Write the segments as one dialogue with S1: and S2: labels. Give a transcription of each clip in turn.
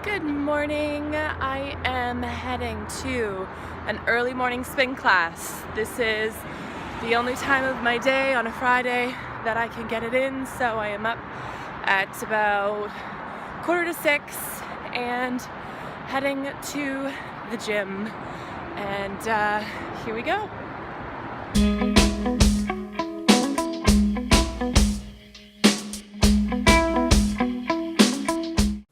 S1: Good morning. I am heading to an early morning spin class. This is the only time of my day on a Friday that I can get it in, so I am up at about 5:45 and heading to the gym. And here we go.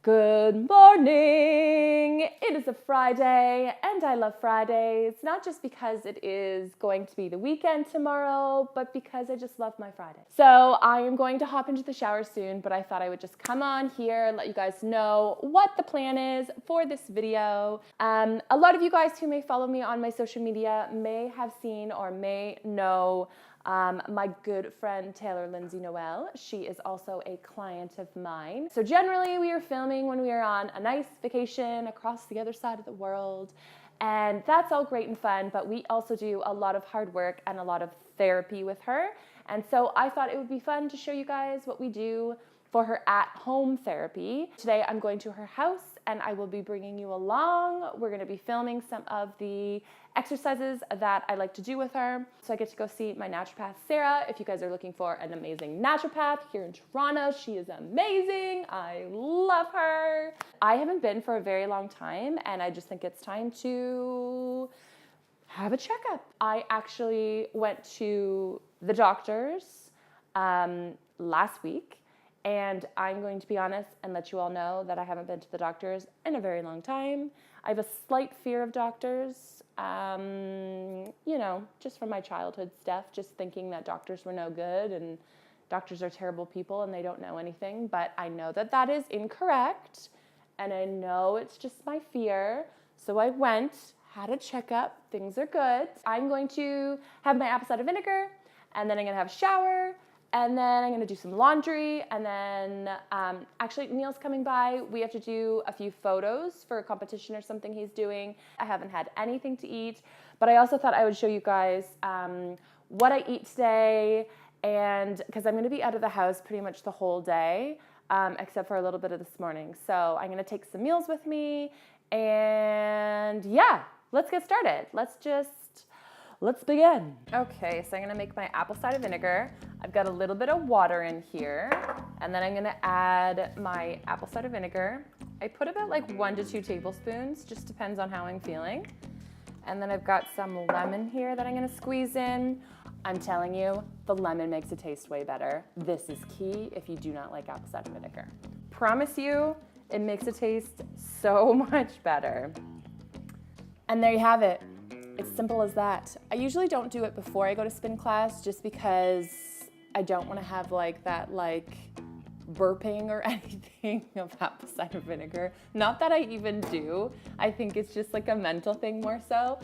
S1: Good morning! It is a Friday, and I love Fridays, not just because it is going to be the weekend tomorrow, but because I just love my Friday. So I am going to hop into the shower soon, but I thought I would just come on here and let you guys know what the plan is for this video. A lot of you guys who may follow me on my social media may have seen or may know my good friend Taylor Lindsay Noel. She is also a client of mine. So generally we are filming when we are on a nice vacation across the other side of the world, and that's all great and fun, but we also do a lot of hard work and a lot of therapy with her. And so I thought it would be fun to show you guys what we do for her at-home therapy. Today I'm going to her house and I will be bringing you along. We're gonna be filming some of the exercises that I like to do with her. So I get to go see my naturopath, Sarah. If you guys are looking for an amazing naturopath here in Toronto, she is amazing. I love her. I haven't been for a very long time, and I just think it's time to have a checkup. I actually went to the doctors last week, and I'm going to be honest and let you all know that I haven't been to the doctors in a very long time. I have a slight fear of doctors, you know, just from my childhood stuff, just thinking that doctors were no good and doctors are terrible people and they don't know anything. But I know that that is incorrect, and I know it's just my fear. So I went, had a checkup, things are good. I'm going to have my apple cider vinegar, and then I'm gonna have a shower, and then I'm gonna do some laundry, and then actually Neil's coming by. We have to do a few photos for a competition or something he's doing. I haven't had anything to eat, but I also thought I would show you guys what I eat today, and because I'm gonna be out of the house pretty much the whole day, except for a little bit of this morning. So I'm gonna take some meals with me, and yeah, let's get started. Let's begin. Okay, so I'm gonna make my apple cider vinegar. I've got a little bit of water in here, and then I'm gonna add my apple cider vinegar. I put about like 1 to 2 tablespoons, just depends on how I'm feeling. And then I've got some lemon here that I'm gonna squeeze in. I'm telling you, the lemon makes it taste way better. This is key if you do not like apple cider vinegar. Promise you, it makes it taste so much better. And there you have it. It's simple as that. I usually don't do it before I go to spin class just because I don't want to have like that like burping or anything of apple cider vinegar. Not that I even do. I think it's just like a mental thing more so.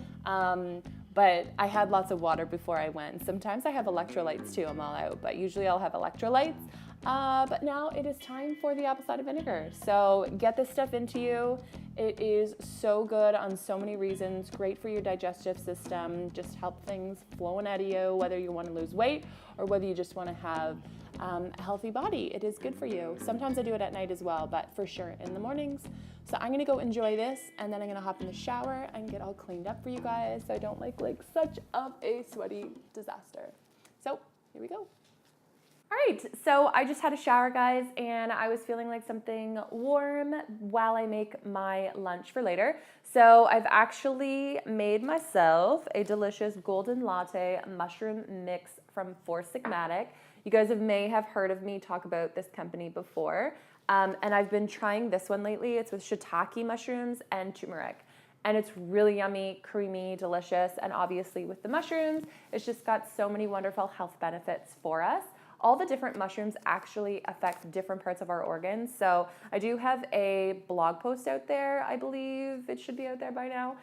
S1: But I had lots of water before I went. Sometimes I have electrolytes too, I'm all out, but usually I'll have electrolytes. But now it is time for the apple cider vinegar. So get this stuff into you. It is so good on so many reasons. Great for your digestive system. Just help things flowing out of you, whether you want to lose weight or whether you just want to have a healthy body. It is good for you. Sometimes I do it at night as well, but for sure in the mornings. So I'm gonna go enjoy this, and then I'm gonna hop in the shower and get all cleaned up for you guys so I don't like such of a sweaty disaster. So here we go. All right, so I just had a shower, guys, and I was feeling like something warm while I make my lunch for later. So I've actually made myself a delicious golden latte mushroom mix from Four Sigmatic. You guys may have heard of me talk about this company before, and I've been trying this one lately. It's with shiitake mushrooms and turmeric. And it's really yummy, creamy, delicious, and obviously with the mushrooms, it's just got so many wonderful health benefits for us. All the different mushrooms actually affect different parts of our organs. So I do have a blog post out there. I believe it should be out there by now.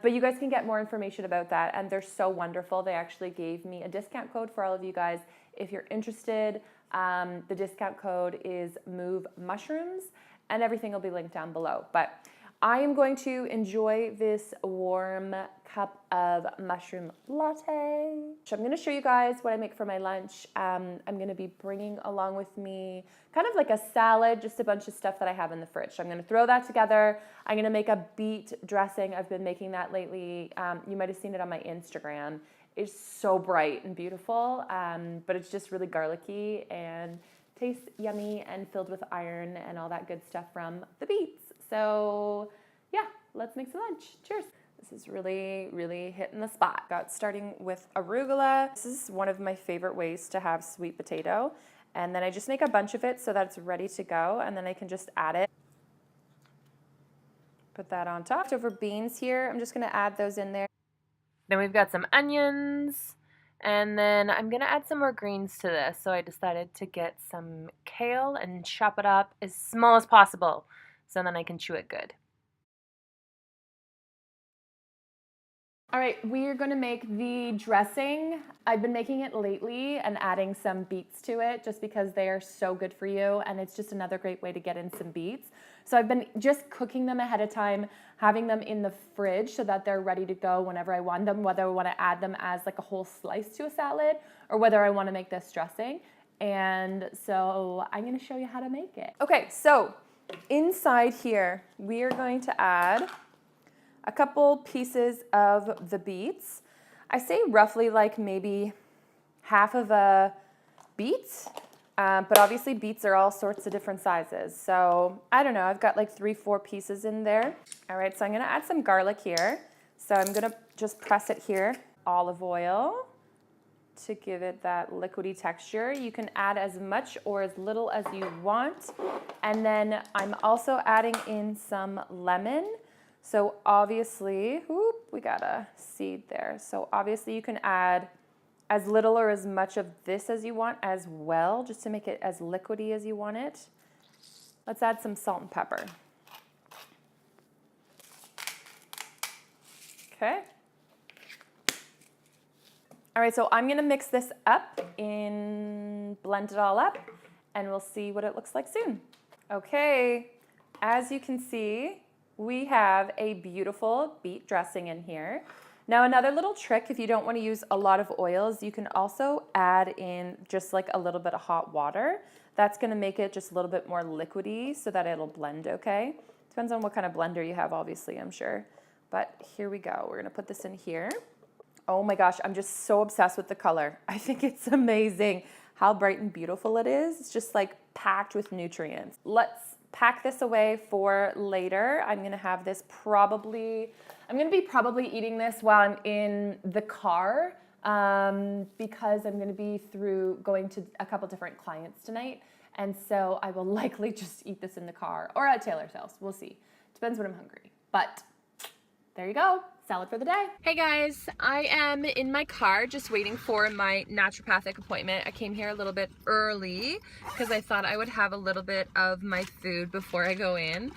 S1: But you guys can get more information about that, and they're so wonderful. They actually gave me a discount code for all of you guys if you're interested. The discount code is MOVE Mushrooms, and everything will be linked down below. But I am going to enjoy this warm cup of mushroom latte. So I'm going to show you guys what I make for my lunch. I'm going to be bringing along with me kind of like a salad, just a bunch of stuff that I have in the fridge. So I'm going to throw that together. I'm going to make a beet dressing. I've been making that lately. You might have seen it on my Instagram. It's so bright and beautiful, but it's just really garlicky and tastes yummy and filled with iron and all that good stuff from the beets. So yeah, let's make some lunch. Cheers. This is really, really hitting the spot. Starting with arugula. This is one of my favorite ways to have sweet potato. And then I just make a bunch of it so that it's ready to go, and then I can just add it. Put that on top. Over beans here, I'm just gonna add those in there. Then we've got some onions, and then I'm gonna add some more greens to this. So I decided to get some kale and chop it up as small as possible, so then I can chew it good. All right, we are gonna make the dressing. I've been making it lately and adding some beets to it just because they are so good for you, and it's just another great way to get in some beets. So I've been just cooking them ahead of time, having them in the fridge so that they're ready to go whenever I want them, whether I wanna add them as like a whole slice to a salad or whether I wanna make this dressing. And so I'm gonna show you how to make it. Okay, so inside here, we are going to add a couple pieces of the beets. I say roughly like maybe half of a beet, but obviously beets are all sorts of different sizes. So I don't know, I've got like 3-4 pieces in there. All right, so I'm gonna add some garlic here. So I'm gonna just press it here. Olive oil to give it that liquidy texture. You can add as much or as little as you want. And then I'm also adding in some lemon. So obviously, whoop, we got a seed there. So obviously you can add as little or as much of this as you want as well, just to make it as liquidy as you want it. Let's add some salt and pepper. Okay. All right, so I'm gonna mix this up blend it all up, and we'll see what it looks like soon. Okay, as you can see, we have a beautiful beet dressing in here. Now another little trick, if you don't want to use a lot of oils, you can also add in just like a little bit of hot water. That's going to make it just a little bit more liquidy so that it'll blend okay. Depends on what kind of blender you have, obviously, I'm sure. But here we go. We're going to put this in here. Oh my gosh, I'm just so obsessed with the color. I think it's amazing how bright and beautiful it is. It's just like packed with nutrients. Let's pack this away for later. I'm gonna have this I'm gonna be probably eating this while I'm in the car because I'm gonna be going to a couple different clients tonight. And so I will likely just eat this in the car or at Taylor's house, we'll see. Depends when I'm hungry, but there you go. Salad for the day. Hey guys, I am in my car just waiting for my naturopathic appointment. I came here a little bit early because I thought I would have a little bit of my food before I go in.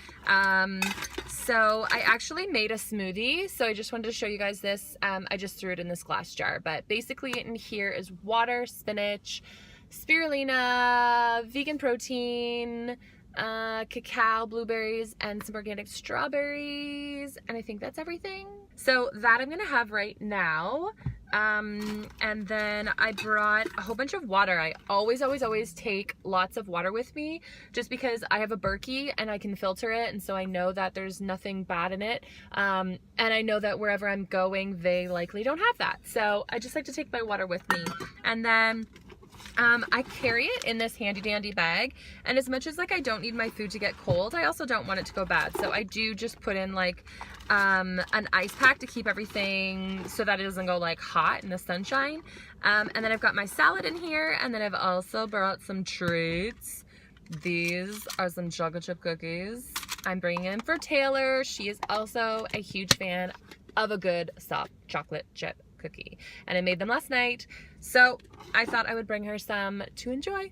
S1: So I actually made a smoothie, so I just wanted to show you guys this. I just threw it in this glass jar, but basically in here is water, spinach, spirulina, vegan protein, cacao, blueberries, and some organic strawberries, and I think that's everything. So that I'm gonna have right now. And then I brought a whole bunch of water. I always take lots of water with me just because I have a Berkey and I can filter it, and so I know that there's nothing bad in it. And I know that wherever I'm going, they likely don't have that. So I just like to take my water with me. And then I carry it in this handy dandy bag, and as much as like I don't need my food to get cold, I also don't want it to go bad. So I do just put in like an ice pack to keep everything so that it doesn't go like hot in the sunshine. And then I've got my salad in here, and then I've also brought some treats. These are some chocolate chip cookies. I'm bringing in for Taylor. She is also a huge fan of a good soft chocolate chip cookie, and I made them last night, so I thought I would bring her some to enjoy.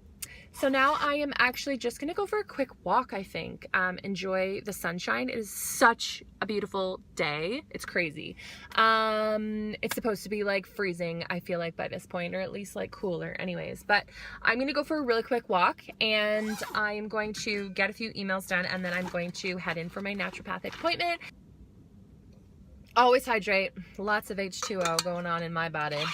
S1: So now I am actually just gonna go for a quick walk, I think. Enjoy the sunshine. It is such a beautiful day. It's crazy. It's supposed to be like freezing, I feel like by this point, or at least like cooler anyways. But I'm gonna go for a really quick walk, and I am going to get a few emails done, and then I'm going to head in for my naturopathic appointment. Always hydrate. Lots of H2O going on in my body.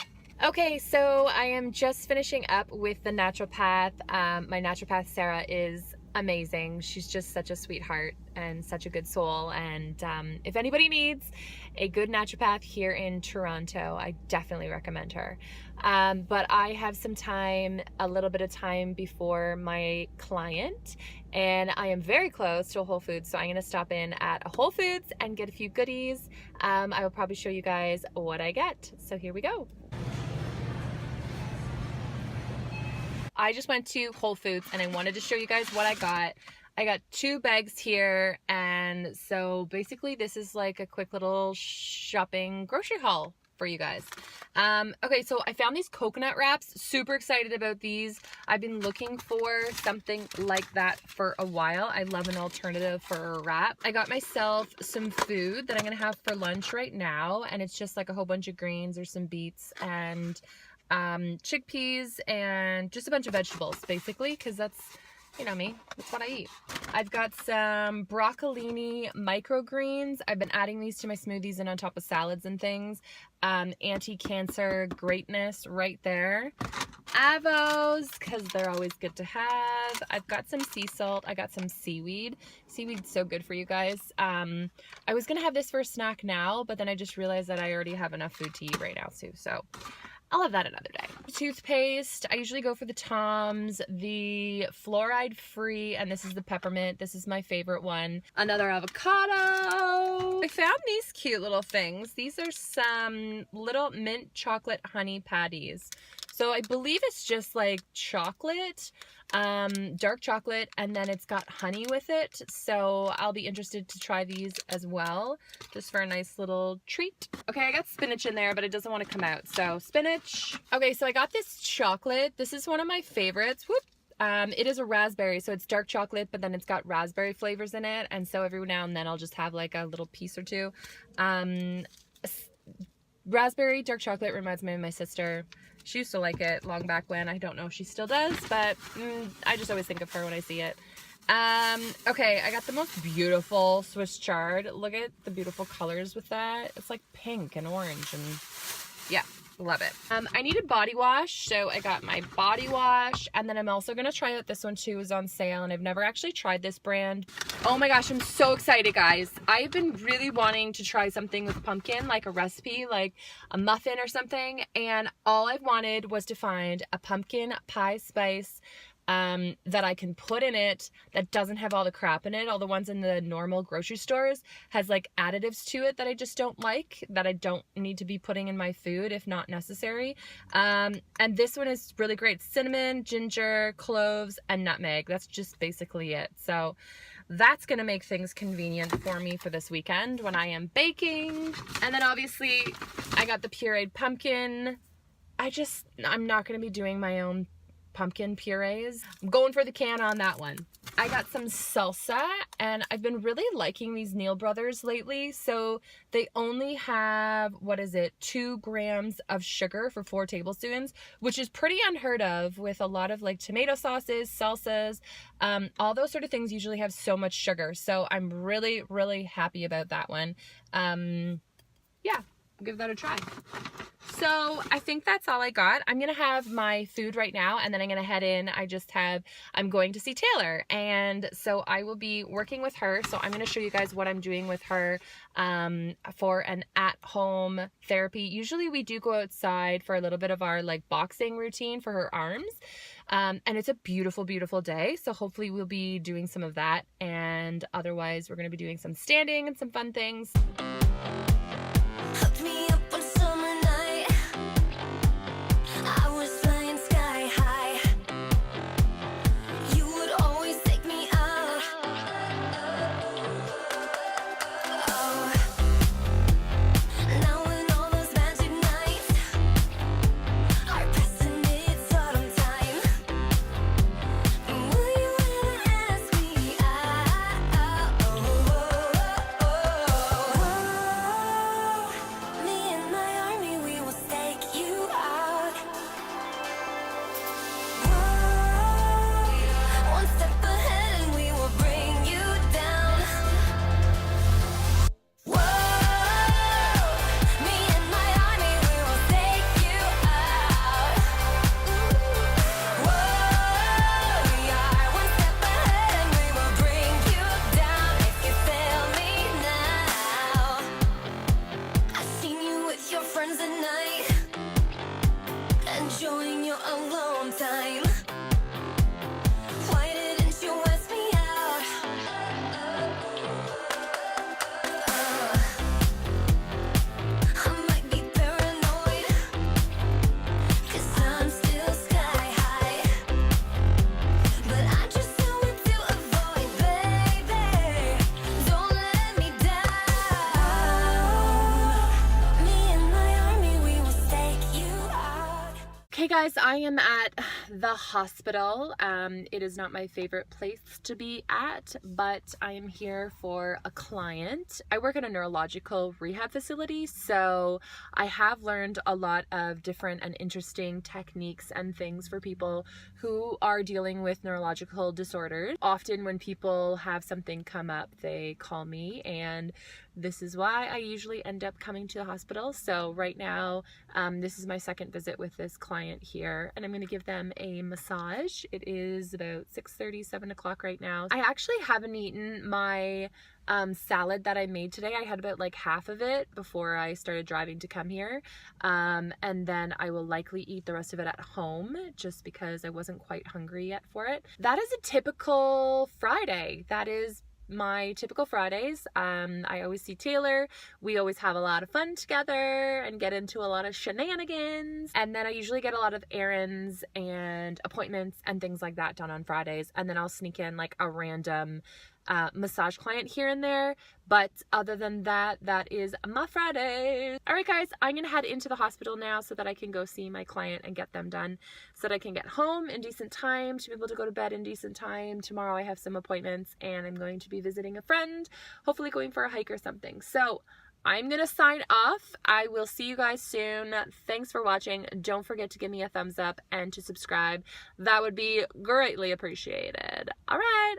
S1: Okay, so I am just finishing up with the naturopath. My naturopath, Sarah, is amazing. She's just such a sweetheart and such a good soul. And if anybody needs a good naturopath here in Toronto, I definitely recommend her. But I have some time, a little bit of time before my client, and I am very close to a Whole Foods, so I'm gonna stop in at a Whole Foods and get a few goodies. I will probably show you guys what I get. So here we go. I just went to Whole Foods and I wanted to show you guys what I got. I got 2 bags here, and so basically this is like a quick little shopping grocery haul for you guys. Okay, so I found these coconut wraps. Super excited about these. I've been looking for something like that for a while. I love an alternative for a wrap. I got myself some food that I'm gonna have for lunch right now, and it's just like a whole bunch of greens or some beets and chickpeas and just a bunch of vegetables, basically, because that's, you know me, that's what I eat. I've got some broccolini microgreens. I've been adding these to my smoothies and on top of salads and things. Anti-cancer greatness right there. Avos, because they're always good to have. I've got some sea salt. I got some seaweed. Seaweed's so good for you guys. I was gonna have this for a snack now, but then I just realized that I already have enough food to eat right now too, so I'll have that another day. Toothpaste, I usually go for the Tom's, the fluoride free, and this is the peppermint. This is my favorite one. Another avocado. I found these cute little things. These are some little mint chocolate honey patties. So I believe it's just like chocolate, dark chocolate, and then it's got honey with it. So I'll be interested to try these as well, just for a nice little treat. Okay, I got spinach in there, but it doesn't want to come out. So spinach. Okay, so I got this chocolate. This is one of my favorites. Whoop. It is a raspberry, so it's dark chocolate, but then it's got raspberry flavors in it. And so every now and then I'll just have like a little piece or two. Raspberry dark chocolate reminds me of my sister. She used to like it long back when. I don't know if she still does, but I just always think of her when I see it. Okay, I got the most beautiful Swiss chard. Look at the beautiful colors with that. It's like pink and orange, and yeah, love it. I needed body wash, so I got my body wash, and then I'm also gonna try out this one too. It was on sale, and I've never actually tried this brand. Oh my gosh, I'm so excited, guys. I've been really wanting to try something with pumpkin, like a recipe, like a muffin or something, and all I've wanted was to find a pumpkin pie spice that I can put in it that doesn't have all the crap in it. All the ones in the normal grocery stores has like additives to it that I just don't like, that I don't need to be putting in my food if not necessary. And this one is really great. Cinnamon, ginger, cloves, and nutmeg. That's just basically it. So that's gonna make things convenient for me for this weekend when I am baking. And then obviously I got the pureed pumpkin. I'm not gonna be doing my own pumpkin purees. I'm going for the can on that one. I got some salsa, and I've been really liking these Neal Brothers lately. So they only have, 2 grams of sugar for 4 tablespoons, which is pretty unheard of with a lot of like tomato sauces, salsas, all those sort of things usually have so much sugar. So I'm really, really happy about that one. Yeah, I'll give that a try. So I think that's all I got. I'm going to have my food right now, and then I'm going to head in. I'm going to see Taylor, and so I will be working with her. So I'm going to show you guys what I'm doing with her for an at-home therapy. Usually we do go outside for a little bit of our like boxing routine for her arms. And it's a beautiful, beautiful day. So hopefully we'll be doing some of that. And otherwise we're going to be doing some standing and some fun things.
S2: Hooked me up one summer night. I was flying sky high. You would always take me out. Oh, now when all those magic nights are passing, it's autumn time.
S1: guys, I am at the hospital. It is not my favorite place to be at, but I am here for a client. I work at a neurological rehab facility, so I have learned a lot of different and interesting techniques and things for people who are dealing with neurological disorders. Often when people have something come up, they call me, and this is why I usually end up coming to the hospital. So right now, this is my second visit with this client here, and I'm going to give them a massage. It is about 6:30, 7 o'clock right now. I actually haven't eaten my salad that I made today. I had about like half of it before I started driving to come here, and then I will likely eat the rest of it at home just because I wasn't quite hungry yet for it. That is a typical Friday. That is my typical Fridays. I always see Taylor. We always have a lot of fun together and get into a lot of shenanigans. And then I usually get a lot of errands and appointments and things like that done on Fridays. And then I'll sneak in like a random massage client here and there. But other than that, that is my Friday. All right, guys, I'm gonna head into the hospital now so that I can go see my client and get them done so that I can get home in decent time to be able to go to bed in decent time. Tomorrow I have some appointments and I'm going to be visiting a friend, hopefully going for a hike or something. So I'm gonna sign off. I will see you guys soon. Thanks for watching. Don't forget to give me a thumbs up and to subscribe. That would be greatly appreciated. All right.